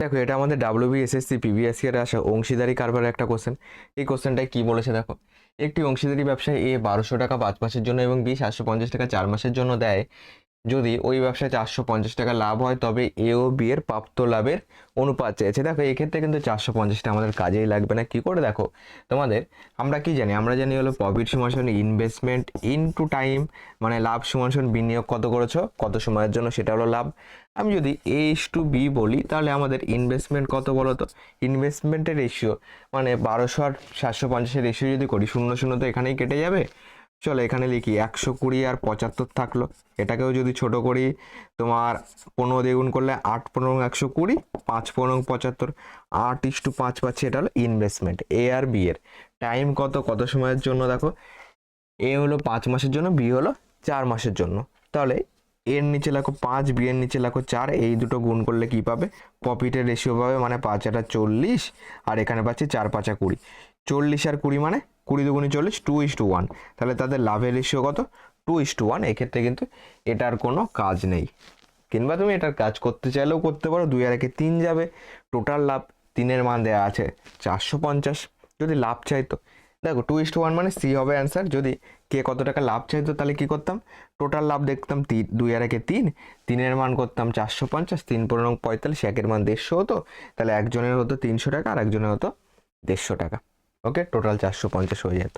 দেখো এটা আমাদের WBSSC প্রিভিয়াস ইয়ারে আসা অংশীদারি কারবারের একটা কোশ্চেন। এই কোশ্চেনটায় কি বলেছে দেখো, একটি অংশীদারি ব্যবসায় এ 1200 টাকা 5 মাসের জন্য এবং বি 750 টাকা 4 মাসের জন্য দেয়। যদি ওই ব্যবসায় 450 টাকা লাভ হয় তবে এ ও বি এর প্রাপ্ত লাভের অনুপাত চেয়েছে। দেখো এই ক্ষেত্রে কিন্তু 450টা আমাদের কাজেই লাগবে না। কি করে দেখো, তোমাদের আমরা কি জানি, আমরা জানি হলো প্রফিট সমান ইনভেস্টমেন্ট ইনটু টাইম, মানে লাভ সমান বিনিয়োগ কত করেছো কত সময়ের জন্য, সেটা হলো লাভ। আমি যদি A/B বলি তাহলে আমাদের ইনভেস্টমেন্ট কত বলো তো, ইনভেস্টমেন্টের রেশিও মানে 1200 আর 750-এর রেশিও যদি করি 0 0 তো এখানেই কেটে যাবে। চলো এখানে লিখি 120 আর 75 থাকলো। এটাকেও যদি ছোট করি, তোমার 15 দিয়ে গুণ করলে 8 15 120, 5 15 75, 8:5 পাচ্ছি। এটা হলো ইনভেস্টমেন্ট এ আর বি এর। টাইম কত কত সময়ের জন্য, দেখো এ হলো 5 মাসের জন্য, বি হলো 4 মাসের জন্য। তাহলে এর নিচে লেখো 5, বি এর নিচে লেখো 4, এই দুটো গুণ করলে কি পাবে, প্রফিটের রেশিও পাবে, মানে 5 এটা 40 আর এখানে পাচ্ছি 4 5 20, 40 আর 20 মানে 20 দুগুণে 40, 2:1। তাহলে তাদের লাভের রেশিও কত, 2:1। এক্ষেত্রে কিন্তু এটার কোনো কাজ নেই, কিংবা তুমি এটার কাজ করতে চাইলেও করতে পারো। 2 আর 1 3 যাবে, টোটাল লাভ 3-এর মান দেওয়া আছে 450। যদি লাভ চাইতো, দেখো 2:1 মানে সি হবে অ্যান্সার। যদি কে কত টাকা লাভ চাইতো তাহলে কি করতাম, টোটাল লাভ দেখতাম 2 আর 1 3, 3-এর মান করতাম 450, 3 15 45, 1-এর মান 150 হতো। তাহলে একজনের হতো 300 টাকা আর একজনের হতো 150 টাকা। ওকে, টোটাল 450 হয়ে যেত।